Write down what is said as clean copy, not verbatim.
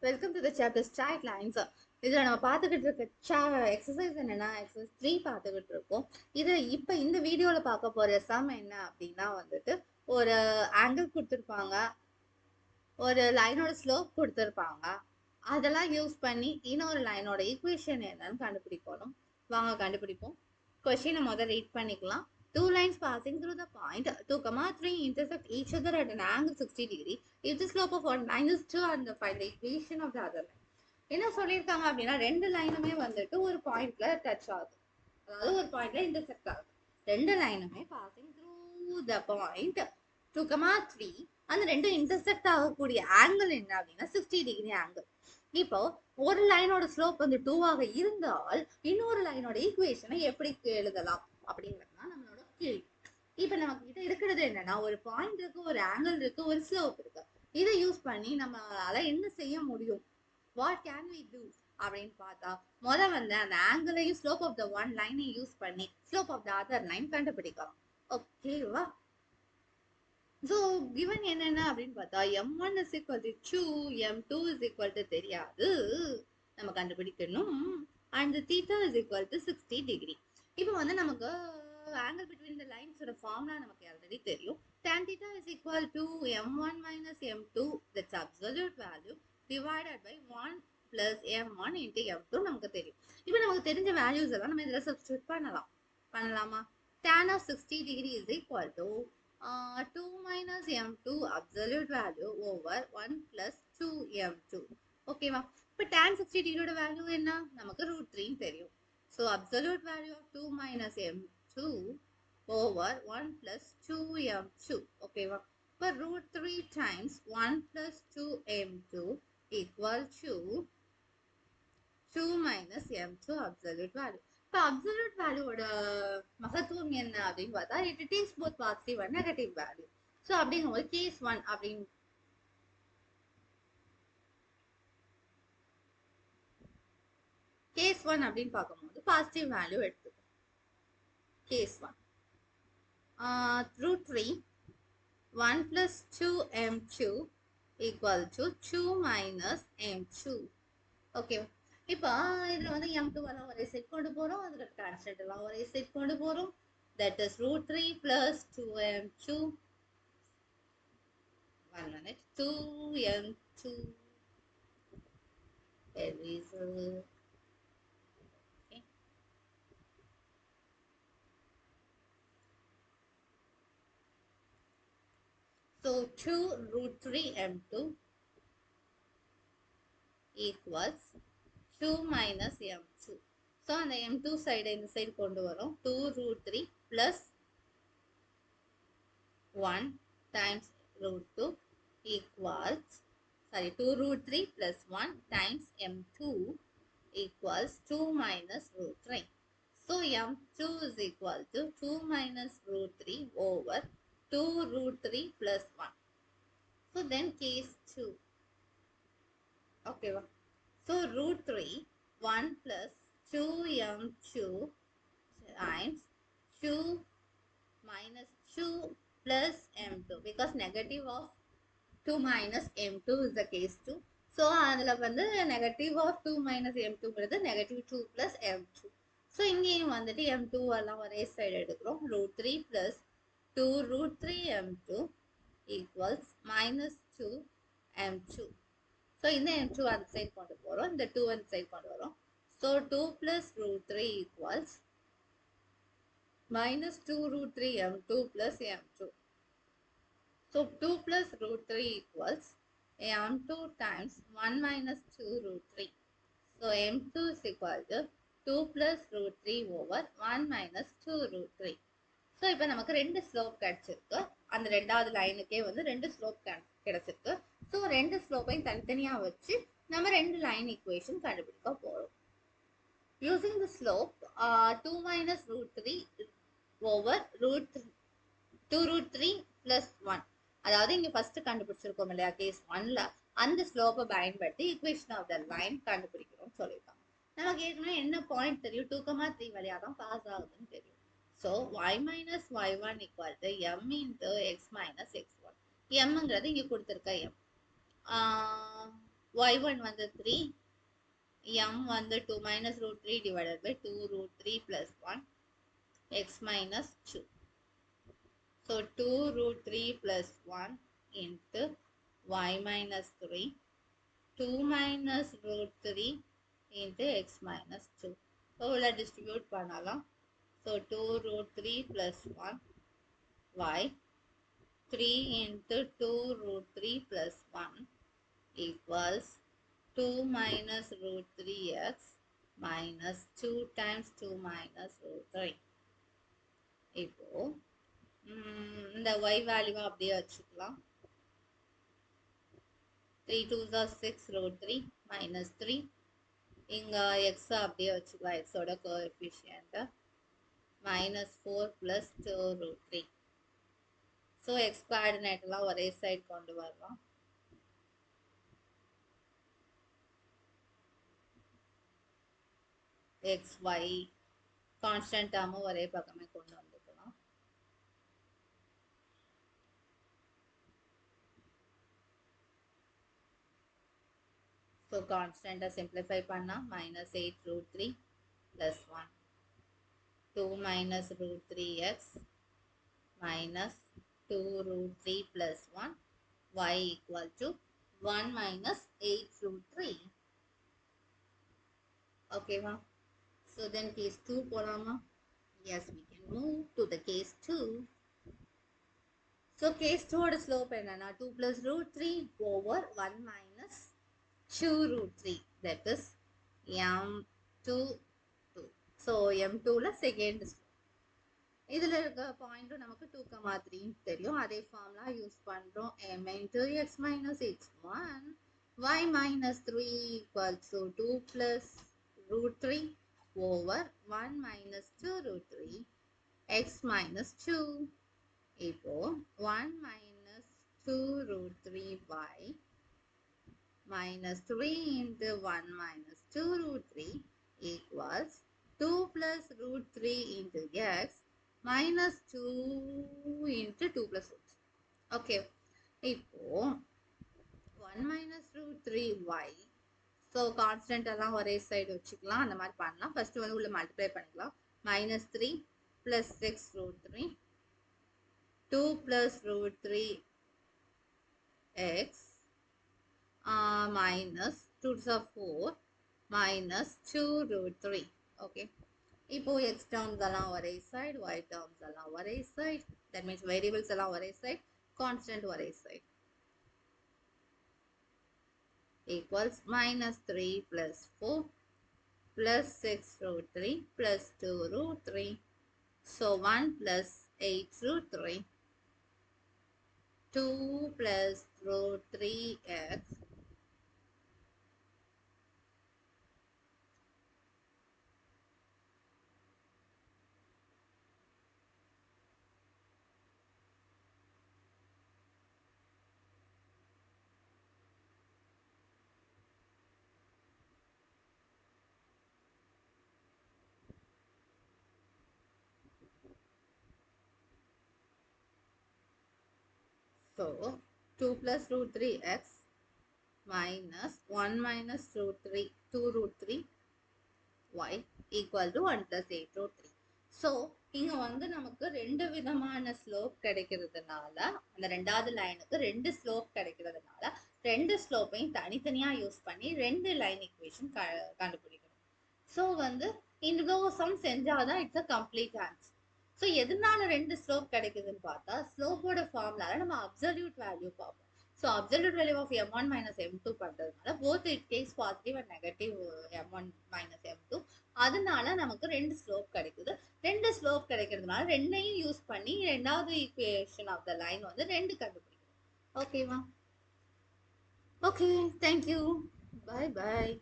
Welcome to the chapter straight lines. இதில் நம்ம பார்த்துக்கிட்டு இருக்க எக்ஸசைஸ் என்னன்னா எக்ஸசைஸ் 3 பார்த்துக்கிட்டு இருக்கோம். இது இப்போ இந்த வீடியோவில் பார்க்க போகிற சம் என்ன அப்படின்னா வந்துட்டு ஒரு ஆங்கிள் கொடுத்துருப்பாங்க, ஒரு லைனோட ஸ்லோப் கொடுத்துருப்பாங்க. அதெல்லாம் யூஸ் பண்ணி இன்னொரு லைனோட ஈக்குவேஷன் என்னன்னு கண்டுபிடிக்கணும். வாங்க கண்டுபிடிப்போம். கொஸ்டினை முதல்ல ரீட் பண்ணிக்கலாம். Two lines passing through the point 2, 3 intersect each other at an angle 60 degree. If the slope of one line is 2 and find the equation of the other line. என்ன சொல்லியிருக்காங்க அப்படின்னா ரெண்டு லைனுமே வந்துட்டு ஒரு பாயிண்ட்ல டச் ஆகுது, அதாவது ஒரு பாயிண்ட்ல இன்டர்செக்ட் ஆகுது. ரெண்டு லைனுமே பாசிங் த்ரூ த பாயிண்ட் 2, 3 அந்த ரெண்டு இன்டர்செக்ட் ஆகக்கூடிய ஆங்கிள் என்ன அப்படின்னா 60 டிகிரி ஆங்கிள். இப்போ ஒரு லைனோட ஸ்லோப் வந்து 2 இருந்தால் இன்னொரு லைனோட ஈக்குவேஷனை எப்படி எழுதலாம் அப்படிங்கிறது தான் நம்மளோட கேள்வி. இப்ப நம்ம கிட்ட இருக்கிறது என்னன்னா ஒரு பாயிண்ட் இருக்கு, ஒரு ஆங்கிள் இருக்கு, ஒரு ஸ்லோப் இருக்கு. இதை யூஸ் பண்ணி நம்மளால என்ன செய்ய முடியும், வாட் கேன் வி டூ அப்படின்னு பார்த்தா வந்து அந்த ஆங்கிளையும் ஸ்லோப் ஆஃப் த ஒன் லைனை யூஸ் பண்ணி slope of the other line கண்டுபிடிக்கலாம். ஓகேவா? ஸோ கிவன் என்னென்ன அப்படின்னு பார்த்தா m1 is equal to 2, m2 is equal to தெரியாது, நம்ம கண்டுபிடிக்கணும். And theta is equal to 60 degree. இப்போ வந்து நமக்கு ஆங்கிள் பிட்வீன் த லைன்ஸோட ஃபார்முலா நமக்கு ஆல்ரெடி தெரியும். tan theta is equal to m1 minus m2, that's absolute value, divided by 1 plus m1 into m2 நமக்கு தெரியும். இப்போ நமக்கு தெரிஞ்ச வேல்யூஸ் எல்லாம் நம்ம இதில் சப்ஸ்டியூட் பண்ணலாமா? tan of 60 degree is equal to 2 minus m2 absolute value over 1 plus 2m2. ஓகேவா? இப்போ tan 60 டிகிரியோட வேல்யூ என்ன, நமக்கு √3 தெரியும். So absolute value of 2 minus m2 over 1 plus 2m2. ஓகேவா? இப்போ √3 times 1 plus 2m2 equal to 2 minus m2 absolute value. இப்போ absolute வேல்யூவோட மகத்துவம் என்ன அப்படின்னு பார்த்தா it takes both positive and negative value. So அப்படிங்கும்போது கேஸ் 1 அப்படின்னு பார்க்கும்போது பாசிட்டிவ் வேல்யூ எடுத்துக்கோ. Case 1 √3 1 plus 2m2 equal to 2 minus m2. ஓகேவா? இப்போ இதில் வந்து m2 எல்லாம் ஒரே செட் கொண்டு போகிறோம், அதில் கான்ஸ்டன்ட் எல்லாம் ஒரே செட் கொண்டு போகிறோம். That is √3 plus 2m2. 1 minute. 2m2 eraser. Okay. So 2 √3m2 equals 2 minus m2. So அந்த m2 சைடு இந்த சைடு கொண்டு வரோம். 2 √3 plus 1 times √2 equals 2 √3 plus 1 times m2 equals 2 minus √3. So m2 is equal to 2 minus √3 over 2 √3 plus 1. So then case 2. Okay. So √3 1 plus 2m2 times 2 minus 2 plus m2, because negative of 2 minus m2 is the case 2. So அதில் வந்து negative of 2 minus m2 negative 2 plus m2. So இங்கேயும் வந்துட்டு m2 எல்லாம் ஒரே side எடுக்கிறோம். √3 plus 2 √3 m2 equals minus 2 m2. So இந்த m2 அந்த side கொண்டு போகிறோம், இந்த 2 அந்த சைடு கொண்டு வரோம். So 2 plus √3 equals minus 2 √3 m2 plus m2. So 2 plus √3 equals m2 times 1 minus 2 √3. So m2 is equal to 2 plus √3 over 1 minus 2 √3. So இப்போ நமக்கு ரெண்டு ஸ்லோப் கிடைச்சிருக்கு. அந்த ரெண்டாவது லைனுக்கே வந்து ரெண்டு ஸ்லோப் கிடைச்சிருக்கு. ஸோ ரெண்டு ஸ்லோப்பையும் தனித்தனியாக வச்சு நம்ம ரெண்டு லைன் ஈக்குவேஷன் கண்டுபிடிக்க போகிறோம். Using the slope 2 minus √3 over 2 √3 plus 1. அதாவது இங்கே ஃபர்ஸ்ட் கண்டுபிடிச்சிருக்கோம் இல்லையா கேஸ் 1ல, அந்த ஸ்லோப்பை பயன்படுத்தி ஈக்குவேஷன் ஆஃப் த லைன் கண்டுபிடிக்கிறோம் சொல்லியிருக்காங்க. நமக்கு ஏற்கனவே என்ன பாயிண்ட் தெரியும், 2, 3 வழியாக தான் பாஸ் ஆகுதுன்னு தெரியும். So y minus y1 equal to m into x minus x1. mங்கிறது இங்க கொடுத்திருக்க m. y1 வந்து 3, m வந்து 2 minus root 3 divided by 2 root 3 plus 1, x minus 2. So 2 root 3 plus 1 into y minus 3, 2 minus root 3 into x minus 2. So we'll distribute பண்ணலாம். So 2 root 3 plus 1 y, 3 into 2 root 3 plus 1 equals 2 minus root 3x minus 2 times 2 minus root 3. இப்போ இந்த y வேல்யூவை அப்படியே வச்சுக்கலாம். 3 2s are 6 root 3 minus 3. இங்க x அப்படியே வச்சுக்கலாம், x ஓட coefficient minus 4 plus 2 root 3. So x coordinate எல்லாம் ஒரே சைடு கொண்டு வரலாம். x y கான்ஸ்டன்ட் டேர்மும் ஒரே பக்கமே கொண்டு வந்துக்கலாம். So constant simplify பண்ணா minus 8 root 3 plus 1. 2 minus root 3x minus 2 root 3 plus 1 y equal to 1 minus 8 root 3. Okay, ma? So then case 2 polama? Yes, we can move to the case 2. So case 2 oda slope enna 2 plus root 3 over 1 minus 2 root 3. That is m2 2. So m2 la second slope. இதுல இருக்க பாயிண்ட்டும் நமக்கு 2,3 தெரியும். அதே formula use பண்றோம். m into x minus x1 y minus 3 equals to 2 plus root 3 over 1 minus 2 root 3 x minus 2. இப்போ 1 minus 2 root 3 y minus 3 into 1 minus 2 root 3 equals 2 plus root 3 into x minus 2 into 2 plus root 3. Okay. இப்போ 1 minus root 3 y. So constant எல்லாம் ஒரே side வச்சுக்கலாம். அந்த மாதிரி பண்ணலாம். First வந்து உள்ள மல்டிப்ளை பண்ணிக்கலாம். minus 3 plus 6 root 3 2 plus root 3 x minus 2 to the 4 minus 2 root 3. Okay. இப்போ x terms எல்லாம் ஒரே side, y terms எல்லாம் ஒரே side. That means variables எல்லாம் ஒரே side, constant ஒரே side. Equals minus 3 plus 4 plus 6 root 3 plus 2 root 3. So 1 plus 8 root 3. 2 plus root 3x So 2 plus root 3x minus 1 minus root 3 2 root 3 y equal to 1 plus 8 root 3. So இங்க வந்து நமக்கு ரெண்டு விதமான slope கிடைக்கிறதுனால அந்த ரெண்டாவது லைனுக்கு ரெண்டு ஸ்லோப் கிடைக்கிறதுனால ரெண்டு ஸ்லோப்பையும் தனித்தனியா யூஸ் பண்ணி ரெண்டு லைன் ஈக்குவேஷன் கண்டுபிடிக்கணும். ஸோ வந்து இவ்வளோ சம் செஞ்சாதான் it's a complete answer. So எதனால ரெண்டு ஸ்லோப் கிடைக்குதுன்னு பார்த்தா ஸ்லோப்போட ஃபார்முலால நம்ம அப்சல்யூட் வேல்யூ பார்ப்போம். So absolute value of m1 minus m2 பண்ணுறதுனால both it takes positive and negative m1 minus m2. அதனால நமக்கு ரெண்டு ஸ்லோப் கிடைக்குது. ரெண்டு ஸ்லோப் கிடைக்கிறதுனால ரெண்டையும் யூஸ் பண்ணி ரெண்டாவது ஈக்குவேஷன் ஆஃப் த லைன் வந்து ரெண்டு கண்டுபிடிக்கணும். ஓகேவா? Okay, thank you. பாய் பாய்.